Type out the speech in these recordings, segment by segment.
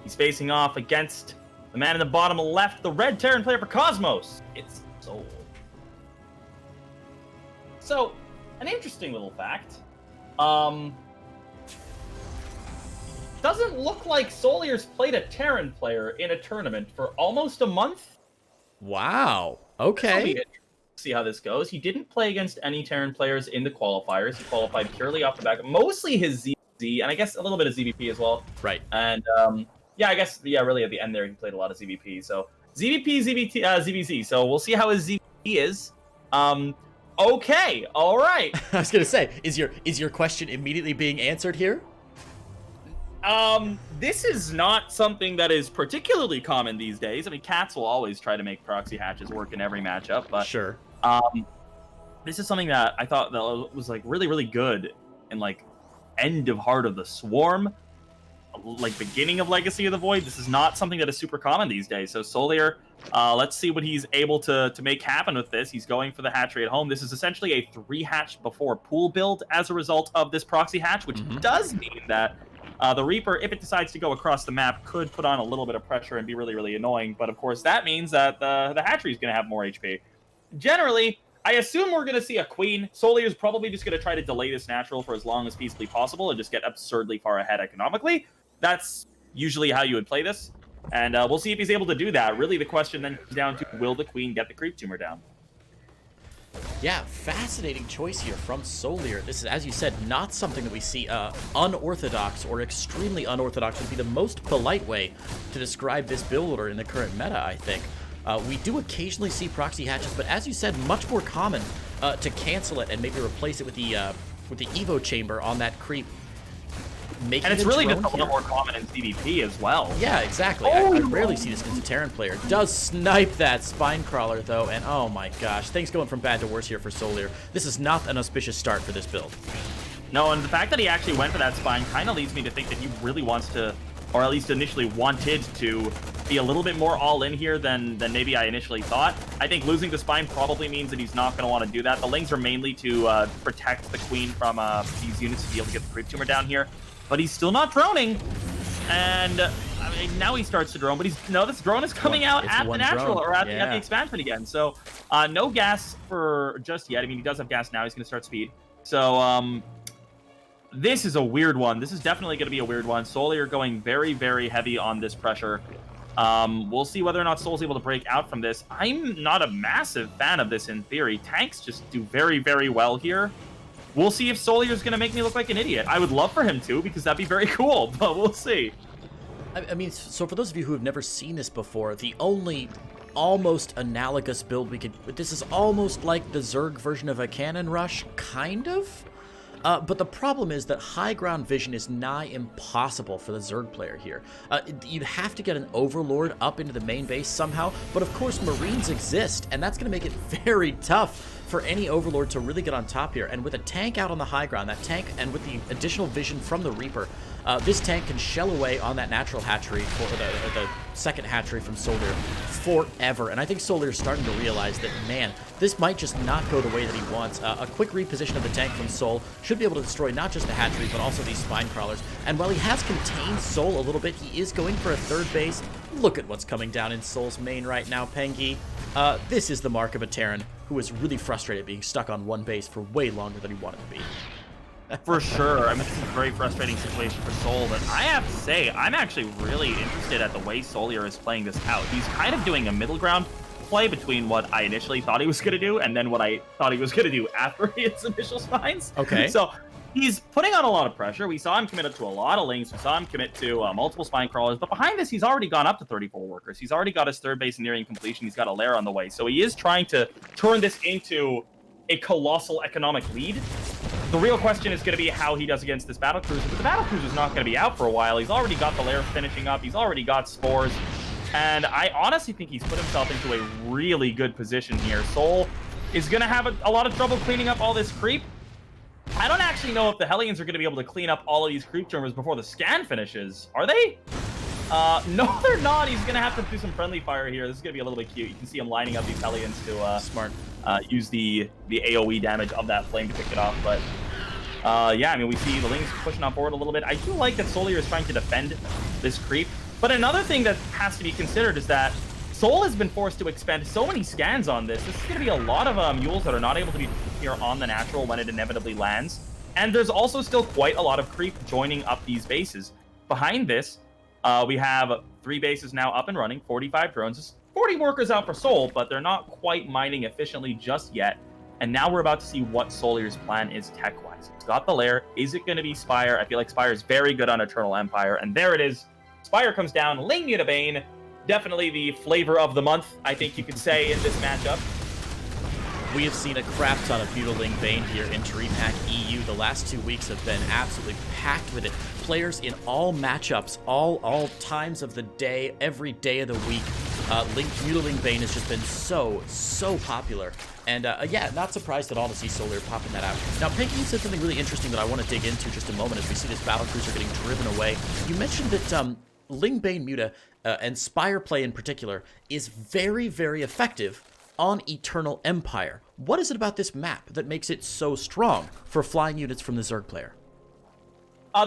He's facing off against the man in the bottom left, the red Terran player for Cosmos. It's souL. So, an interesting little fact. Doesn't look like Souleer's played a Terran player in a tournament for almost a month. Wow. Okay. See how this goes. He didn't play against any Terran players in the qualifiers. He qualified purely off the back, mostly his ZZ, and I guess a little bit of ZVP as well. Right. And yeah, I guess really at the end there he played a lot of ZVP. So ZVP, ZVZ. So we'll see how his ZVP is. Okay, all right. I was gonna say, is your question immediately being answered here? This is not something that is particularly common these days. I mean, Cats will always try to make proxy hatches work in every matchup, but sure. This is something that I thought that was like really, really good in like end of Heart of the Swarm, like beginning of Legacy of the Void. This is not something that is super common these days. So Souleer, let's see what he's able to make happen with this. He's going for the hatchery at home. This is essentially a 3-hatch before pool build as a result of this proxy hatch, which does mean that the Reaper, if it decides to go across the map, could put on a little bit of pressure and be really, really annoying. But of course, that means that the hatchery is going to have more HP. Generally, I assume we're going to see a queen. Souleer is probably just going to try to delay this natural for as long as feasibly possible and just get absurdly far ahead economically. That's usually how you would play this. And we'll see if he's able to do that. Really, the question then comes down to, will the queen get the creep tumor down? Yeah, fascinating choice here from Souleer. This is, as you said, not something that we see. Unorthodox or extremely unorthodox would be the most polite way to describe this build order in the current meta, I think. We do occasionally see proxy hatches, but as you said, much more common to cancel it and maybe replace it with the Evo chamber on that creep. And it's really just a little more common in CVP as well. Yeah, exactly. I rarely see this against a Terran player. Does snipe that spine crawler though, and oh my gosh, things going from bad to worse here for Souleer. This is not an auspicious start for this build. No, and the fact that he actually went for that spine kind of leads me to think that he really wants to, or at least initially wanted to, be a little bit more all in here than maybe I initially thought. I think losing the spine probably means that he's not going to want to do that. The lings are mainly to protect the queen from these units to be able to get the creep tumor down here. But he's still not droning. And I mean, now he starts to drone, but this drone is coming out at the natural or at the expansion again. So no gas for just yet. I mean, he does have gas now. He's going to start speed. So this is a weird one. This is definitely going to be a weird one. Souleer going very, very heavy on this pressure. We'll see whether or not souL's able to break out from this. I'm not a massive fan of this in theory. Tanks just do very, very well here. We'll see if Souleer is going to make me look like an idiot. I would love for him to, because that'd be very cool, but we'll see. I mean, so for those of you who have never seen this before, the only almost analogous build we could... This is almost like the Zerg version of a cannon rush, kind of? But the problem is that high ground vision is nigh impossible for the Zerg player here. You'd have to get an Overlord up into the main base somehow, but of course Marines exist, and that's going to make it very tough for any Overlord to really get on top here. And with a tank out on the high ground, that tank, and with the additional vision from the Reaper, this tank can shell away on that natural hatchery, for the second hatchery from Souleer, forever. And I think Souleer is starting to realize that, man, this might just not go the way that he wants. A quick reposition of the tank from souL should be able to destroy not just the hatchery, but also these spine crawlers. And while he has contained souL a little bit, he is going for a third base. Look at what's coming down in souL's main right now, Pengi. This is the mark of a Terran who is really frustrated being stuck on one base for way longer than he wanted to be. For sure. I mean, this is a very frustrating situation for souL, but I have to say, I'm actually really interested at the way Souleer is playing this out. He's kind of doing a middle ground play between what I initially thought he was going to do and then what I thought he was going to do after his initial spines. Okay. So he's putting on a lot of pressure. We saw him commit to a lot of links. We saw him commit to multiple spine crawlers. But behind this, he's already gone up to 34 workers. He's already got his third base nearing completion. He's got a lair on the way. So he is trying to turn this into a colossal economic lead. The real question is going to be how he does against this battlecruiser. But the battlecruiser is not going to be out for a while. He's already got the lair finishing up. He's already got spores. And I honestly think he's put himself into a really good position here. souL is going to have a lot of trouble cleaning up all this creep. I don't actually know if the Hellions are going to be able to clean up all of these creep tumors before the scan finishes. Are they? No, they're not. He's going to have to do some friendly fire here. This is going to be a little bit cute. You can see him lining up these Hellions to smart use the AoE damage of that flame to pick it off. But yeah, I mean, we see the Lings pushing on forward a little bit. I do like that Souleer is trying to defend this creep, But another thing that has to be considered is that souL has been forced to expend so many scans on this. This is going to be a lot of mules that are not able to be here on the natural when it inevitably lands. And there's also still quite a lot of creep joining up these bases. Behind this, we have 3 bases now up and running, 45 drones. 40 workers out for souL, but they're not quite mining efficiently just yet. And now we're about to see what Souleer's plan is tech-wise. It's got the lair. Is it going to be Spire? I feel like Spire is very good on Eternal Empire. And there it is. Spire comes down. Ling Mutabane, definitely the flavor of the month, I think you could say, in this matchup. We have seen a crap ton of Mutaling Bane here in DreamHack EU. The last 2 weeks have been absolutely packed with it. Players in all matchups, all times of the day, every day of the week. Mutaling Bane has just been so popular. And yeah, not surprised at all to see Souleer popping that out. Now, Panky, you said something really interesting that I want to dig into just a moment as we see this battlecruiser getting driven away. You mentioned that Ling Bane Muta and Spire play in particular is very, very effective on Eternal Empire. What is it about this map that makes it so strong for flying units from the Zerg player?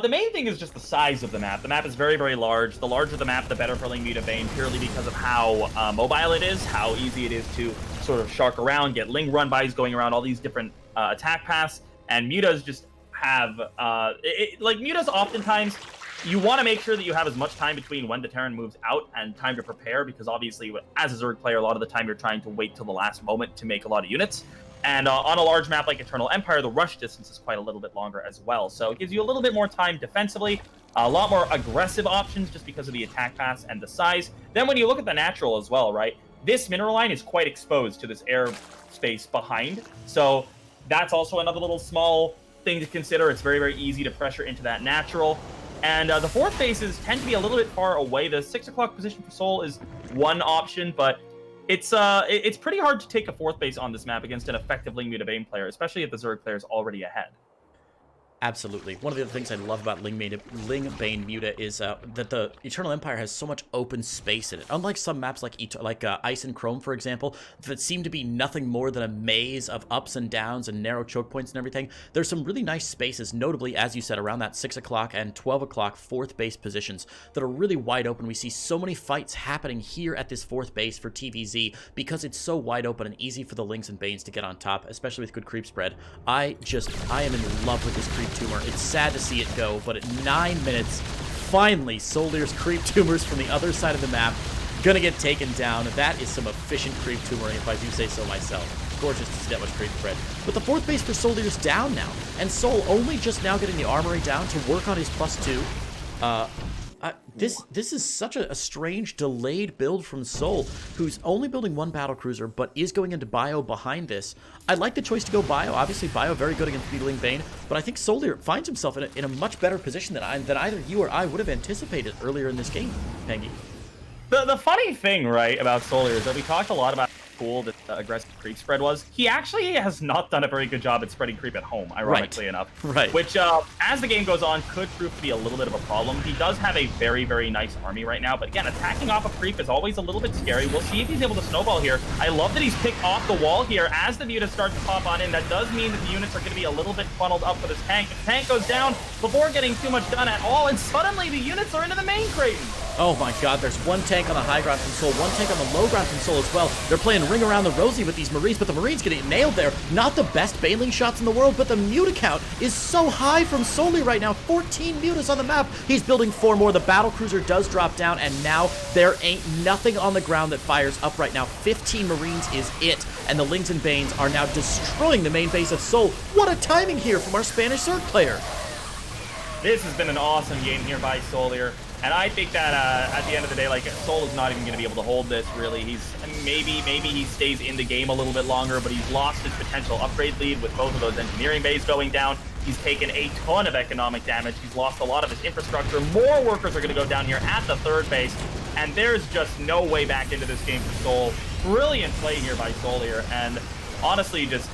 The main thing is just the size of the map. The map is very, very large. The larger the map, the better for Ling Mutabane, purely because of how mobile it is, how easy it is to sort of shark around, get Ling run-bys going around all these different attack paths. And Mutas just have... like, Mutas oftentimes... You want to make sure that you have as much time between when the Terran moves out and time to prepare, because obviously, as a Zerg player, a lot of the time you're trying to wait till the last moment to make a lot of units. And on a large map like Eternal Empire, the rush distance is quite a little bit longer as well. So it gives you a little bit more time defensively, a lot more aggressive options just because of the attack pass and the size. Then when you look at the natural as well, right? This mineral line is quite exposed to this air space behind. So that's also another little small thing to consider. It's very, very easy to pressure into that natural. And the 4th bases tend to be a little bit far away. The 6 o'clock position for souL is one option, but it's pretty hard to take a 4th base on this map against an effective Ling Mutabane player, especially if the Zerg player is already ahead. Absolutely. One of the other things I love about Ling Bane Muta is that the Eternal Empire has so much open space in it. Unlike some maps like Ice and Chrome, for example, that seem to be nothing more than a maze of ups and downs and narrow choke points and everything, there's some really nice spaces, notably, as you said, around that 6 o'clock and 12 o'clock 4th base positions that are really wide open. We see so many fights happening here at this 4th base for TVZ because it's so wide open and easy for the Lings and Banes to get on top, especially with good creep spread. I am in love with this creep tumor. It's sad to see it go, but at 9 minutes, finally, Souleer's creep tumors from the other side of the map gonna get taken down. That is some efficient creep tumoring, if I do say so myself. Gorgeous to see that much creep spread. But the 4th base for Souleer's down now, and souL only just now getting the armory down to work on his +2. This is such a strange delayed build from souL, who's only building 1 battlecruiser, but is going into bio behind this. I like the choice to go bio. Obviously, bio very good against Mutaling Bane, but I think Souleer finds himself in a much better position than either you or I would have anticipated earlier in this game, Pangy. The funny thing, right, about Souleer is that we talked a lot about how cool the aggressive creep spread was. He actually has not done a very good job at spreading creep at home, ironically enough. Right. Which, as the game goes on, could prove to be a little bit of a problem. He does have a very, very nice army right now, but again, attacking off a creep is always a little bit scary. We'll see if he's able to snowball here. I love that he's picked off the wall here as the mutas start to pop on in. That does mean that the units are going to be a little bit funneled up for this tank. The tank goes down before getting too much done at all, and suddenly the units are into the main Creighton. Oh my god, there's 1 tank on the high ground from souL, 1 tank on the low ground from souL as well. They're playing ring around the rosy with these Marines, but the Marines getting nailed there. Not the best Baneling shots in the world, but the muta count is so high from Souleer right now. 14 mutas on the map. He's building 4 more. The battlecruiser does drop down, and now there ain't nothing on the ground that fires up right now. 15 Marines is it, and the Lings and Banes are now destroying the main base of souL. What a timing here from our Spanish Zerg player. This has been an awesome game here by Souleer. And I think that at the end of the day, like, souL is not even going to be able to hold this, really. Maybe he stays in the game a little bit longer, but he's lost his potential upgrade lead with both of those engineering bays going down. He's taken a ton of economic damage. He's lost a lot of his infrastructure. More workers are going to go down here at the 3rd base, and there's just no way back into this game for souL. Brilliant play here by Souleer, and honestly, just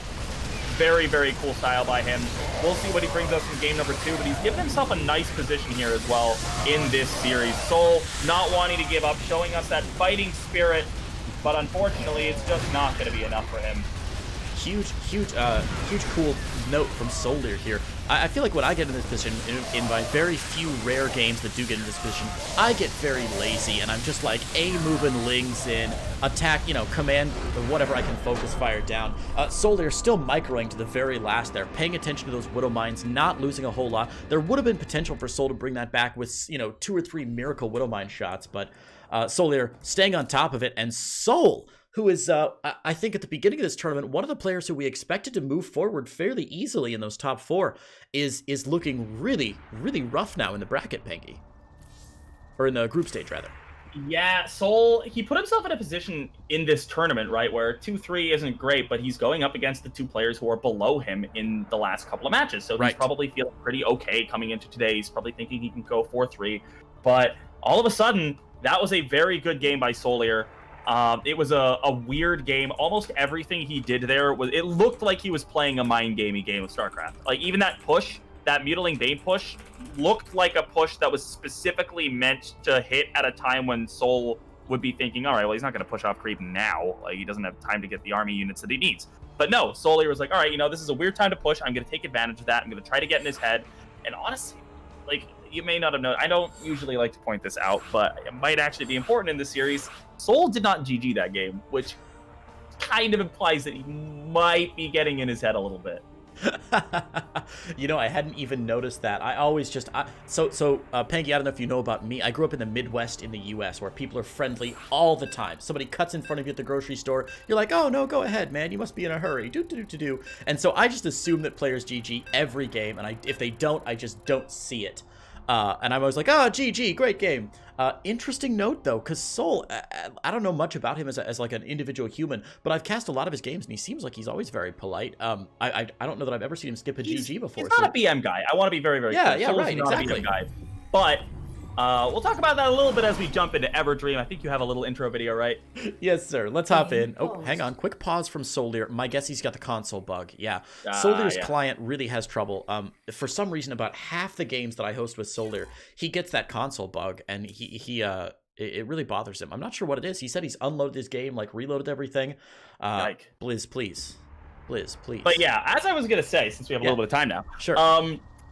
very, very cool style by him. We'll see what he brings us in game number 2, but he's given himself a nice position here as well in this series. souL not wanting to give up, showing us that fighting spirit, but unfortunately, it's just not going to be enough for him. huge cool note from Souleer here. I feel like when I get in this position, in my very few rare games that do get in this position, I get very lazy, and I'm just like moving lings in, attack, you know, command, or whatever I can focus fire down. Souleer still microing to the very last there, paying attention to those Widow Mines, not losing a whole lot. There would have been potential for Soul to bring that back with, you know, 2 or 3 miracle Widow Mine shots, but Souleer staying on top of it, and Soul, who is, I think at the beginning of this tournament, one of the players who we expected to move forward fairly easily in those top 4, is looking really, really rough now in the bracket, Pengy. Or in the group stage, rather. Yeah, Soul, he put himself in a position in this tournament, right, where 2-3 isn't great, but he's going up against the 2 players who are below him in the last couple of matches. So he's probably feeling pretty okay coming into today. He's probably thinking he can go 4-3. But all of a sudden, that was a very good game by Souleer. It was a weird game. Almost everything he did there was, it looked like he was playing a mind gamey game of StarCraft. Like, even that push, that Mutilating Bane push, looked like a push that was specifically meant to hit at a time when Soul would be thinking, all right, well, he's not going to push off creep now. Like, he doesn't have time to get the army units that he needs. But no, Souleer was like, all right, you know, this is a weird time to push. I'm going to take advantage of that. I'm going to try to get in his head. And honestly, like, you may not have known, I don't usually like to point this out, but it might actually be important in this series. Soul did not GG that game, which kind of implies that he might be getting in his head a little bit. You know, I hadn't even noticed that. I always just Pengy, I don't know if you know about me. I grew up in the Midwest in the US, where people are friendly all the time. Somebody cuts in front of you at the grocery store, you're like, oh no, go ahead, man, you must be in a hurry. Do. And so I just assume that players GG every game, and if they don't, I just don't see it. And I'm always like, oh, GG, great game. Interesting note, though, because Soul, I don't know much about him as like an individual human, but I've cast a lot of his games, and he seems like he's always very polite. I don't know that I've ever seen him skip a GG before. He's not a BM guy. I want to be very, very clear. Yeah, right, exactly. A BM guy. But we'll talk about that a little bit as we jump into Everdream. I think you have a little intro video, right? Yes, sir. Let's hop in. Oh, hang on. Quick pause from Souleer. My guess he's got the console bug. Yeah. Souleer's client really has trouble. For some reason, about half the games that I host with Souleer, he gets that console bug, and it really bothers him. I'm not sure what it is. He said he's unloaded his game, like reloaded everything. Blizz, please. But yeah, as I was going to say, since we have a little bit of time now. Sure.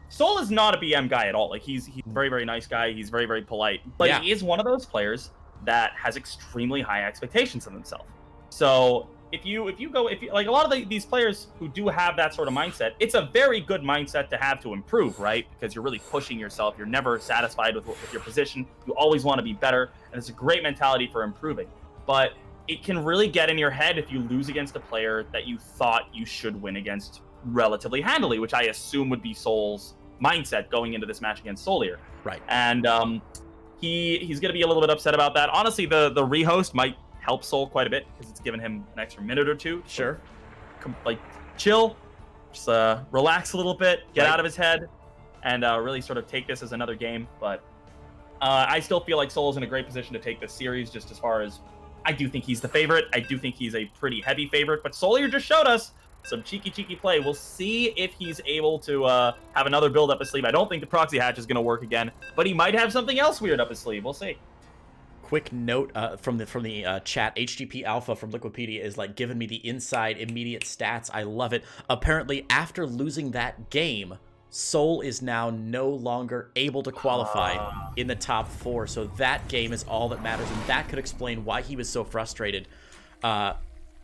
Soul is not a BM guy at all. Like, he's a very, very nice guy. He's very, very polite. But he is one of those players that has extremely high expectations of himself. So if you like, a lot of these players who do have that sort of mindset, it's a very good mindset to have to improve, right? Because you're really pushing yourself. You're never satisfied with your position. You always want to be better. And it's a great mentality for improving. But it can really get in your head if you lose against a player that you thought you should win against relatively handily, which I assume would be Soul's mindset going into this match against Souleer. Right. And he's going to be a little bit upset about that. Honestly, the rehost might help Soul quite a bit because it's given him an extra minute or two. Sure. Like, chill, just relax a little bit, get out of his head, and really sort of take this as another game. But I still feel like Soul's in a great position to take this series, just as far as I do think he's the favorite. I do think he's a pretty heavy favorite, but Souleer just showed us some cheeky play. We'll see if he's able to have another build up his sleeve. I don't think the proxy hatch is going to work again, but he might have something else weird up his sleeve. We'll see. Quick note from the chat, HGP Alpha from Liquipedia is like giving me the inside immediate stats. I love it. Apparently, after losing that game, Soul is now no longer able to qualify in the top 4. So that game is all that matters, and that could explain why he was so frustrated.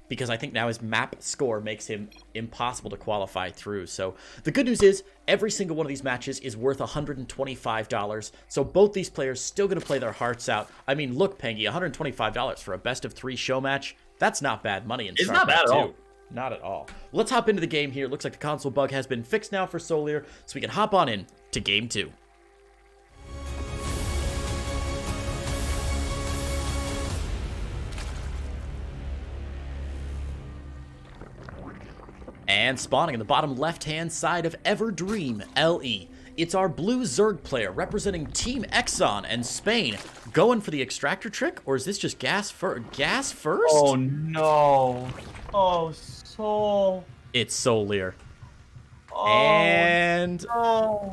Because I think now his map score makes him impossible to qualify through. So the good news is every single one of these matches is worth $125. So both these players still going to play their hearts out. I mean, look, Pengy, $125 for a best of 3 show match. That's not bad money in StarCraft 2. It's not bad at all. Not at all. Let's hop into the game here. Looks like the console bug has been fixed now for Souleer, so we can hop on in to game 2. And spawning in the bottom left-hand side of Everdream, LE. It's our blue Zerg player representing Team Exxon and Spain. Going for the extractor trick, or is this just gas first? Oh no. Oh, Soul. It's Souleer. Oh, and no.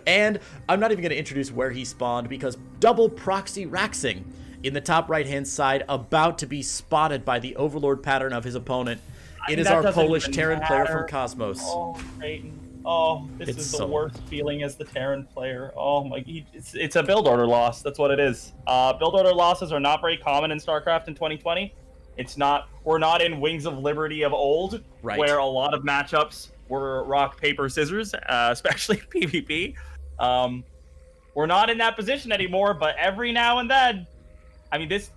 and I'm not even going to introduce where he spawned because double proxy raxing in the top right-hand side, about to be spotted by the Overlord pattern of his opponent. It is our Polish Terran player from Cosmos. Oh, Creighton. Oh, this is the worst feeling as the Terran player. Oh my, it's a build order loss. That's what it is. Build order losses are not very common in StarCraft in 2020. We're not in Wings of Liberty of old, where a lot of matchups were rock, paper, scissors, especially PvP. We're not in that position anymore, but every now and then, I mean, this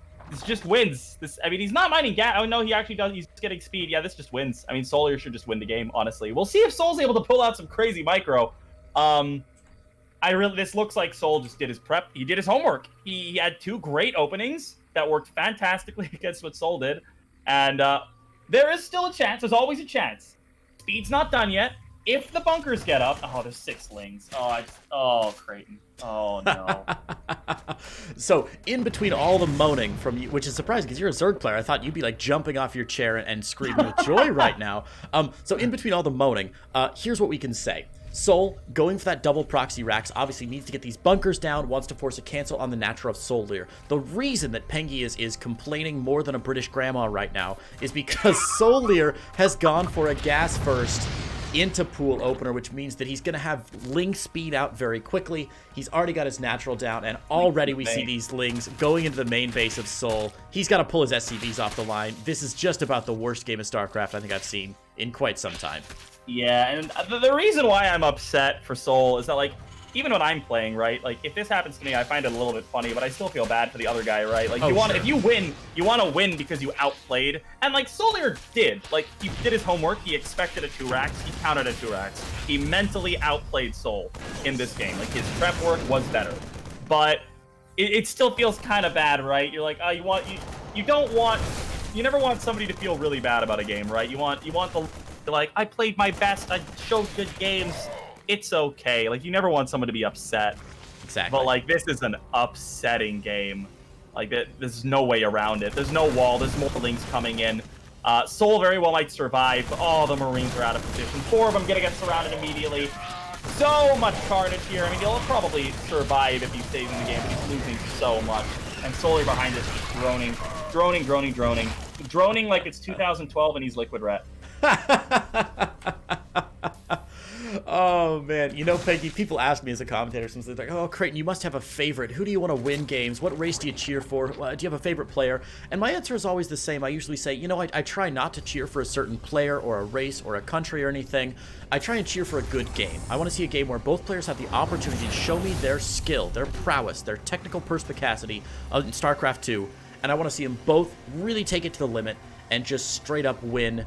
just wins. I mean, he's not mining gas. Oh no, he actually does. He's getting speed. Yeah, this just wins. I mean, Souleer should just win the game. Honestly, we'll see if soul's able to pull out some crazy micro. This looks like soul just did his prep. He did his homework. He had 2 great openings that worked fantastically against what soul did, and there is still a chance. There's always a chance. Speed's not done yet. If the bunkers get up, oh, there's 6 lings. Oh, Creighton. Oh no. So in between all the moaning from you, which is surprising because you're a Zerg player, I thought you'd be like jumping off your chair and screaming with joy right now. So in between all the moaning, here's what we can say. soul, going for that double proxy racks, obviously needs to get these bunkers down, wants to force a cancel on the natural of Souleer. The reason that Pengy is complaining more than a British grandma right now is because Souleer has gone for a gas first into pool opener, which means that he's going to have ling speed out very quickly. He's already got his natural down, and already we see these lings going into the main base of soul. He's got to pull his SCVs off the line. This is just about the worst game of StarCraft I think I've seen in quite some time. Yeah, and the reason why I'm upset for soul is that, like, even when I'm playing, right, like, if this happens to me, I find it a little bit funny, but I still feel bad for the other guy, right? Like, if you win, you want to win because you outplayed, and, like, Souleer did. Like, he did his homework, he expected a 2 racks, he counted a 2 racks. He mentally outplayed soul in this game. Like, his prep work was better. But it still feels kind of bad, right? You're like, oh, you never want somebody to feel really bad about a game, right? You want like, I played my best, I showed good games, it's okay. Like, you never want someone to be upset. Exactly. But, like, this is an upsetting game. Like, there's no way around it. There's no wall, there's more links coming in. soul very well might survive, but all the Marines are out of position. 4 of them gonna get surrounded immediately. So much carnage here. I mean, he'll probably survive if he stays in the game, but he's losing so much. And Souleer behind us just droning. Droning like it's 2012 and he's Liquid Rat. Oh man, you know, Peggy, people ask me as a commentator sometimes, they're like, oh, Creighton, you must have a favorite. Who do you want to win games? What race do you cheer for? Do you have a favorite player? And my answer is always the same. I usually say, you know, I try not to cheer for a certain player or a race or a country or anything. I try and cheer for a good game. I want to see a game where both players have the opportunity to show me their skill, their prowess, their technical perspicacity in StarCraft 2, and I want to see them both really take it to the limit and just straight up win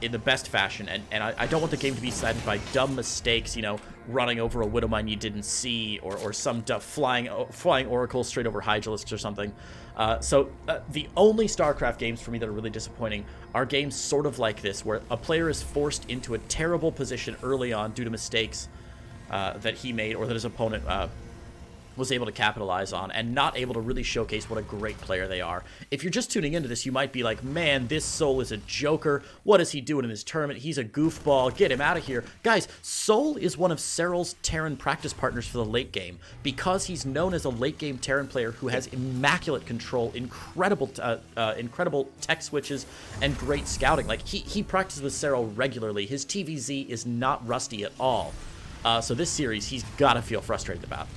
in the best fashion, and I don't want the game to be decided by dumb mistakes, you know, running over a Widowmine you didn't see, or some flying Oracle straight over Hydralisks or something. So the only StarCraft games for me that are really disappointing are games sort of like this, where a player is forced into a terrible position early on due to mistakes that he made or that his opponent was able to capitalize on, and not able to really showcase what a great player they are. If you're just tuning into this, you might be like, man, this soul is a joker. What is he doing in this tournament? He's a goofball. Get him out of here. Guys, soul is one of Cyril's Terran practice partners for the late game, because he's known as a late game Terran player who has immaculate control, incredible tech switches, and great scouting. Like, he practices with Cyril regularly. His TVZ is not rusty at all. So this series, he's got to feel frustrated about.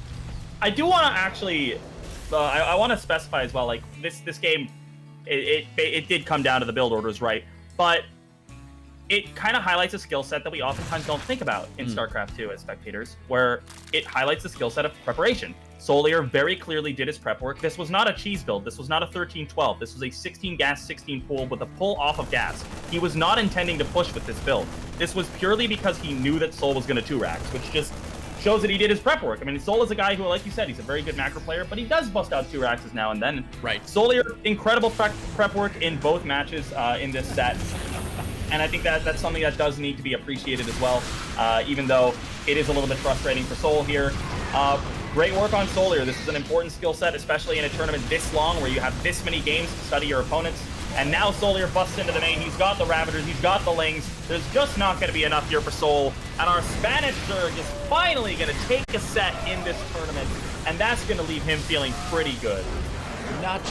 I do want to actually, I want to specify as well, like, this game, it did come down to the build orders, right? But it kind of highlights a skill set that we oftentimes don't think about in StarCraft 2 as spectators, where it highlights the skill set of preparation. Souleer very clearly did his prep work. This was not a cheese build. This was not a 13-12. This was a 16 gas, 16 pool with a pull off of gas. He was not intending to push with this build. This was purely because he knew that soul was going to 2-racks, which just shows that he did his prep work. I mean, soul is a guy who, like you said, he's a very good macro player, but he does bust out 2 racks now and then. Right. Souleer, incredible prep work in both matches in this set. And I think that's something that does need to be appreciated as well, even though it is a little bit frustrating for soul here. Great work on Souleer. This is an important skill set, especially in a tournament this long where you have this many games to study your opponents. And now Souleer busts into the main. He's got the Ravagers, he's got the Lings. There's just not going to be enough here for soul. And our Spanish Zerg is finally going to take a set in this tournament. And that's going to leave him feeling pretty good. not just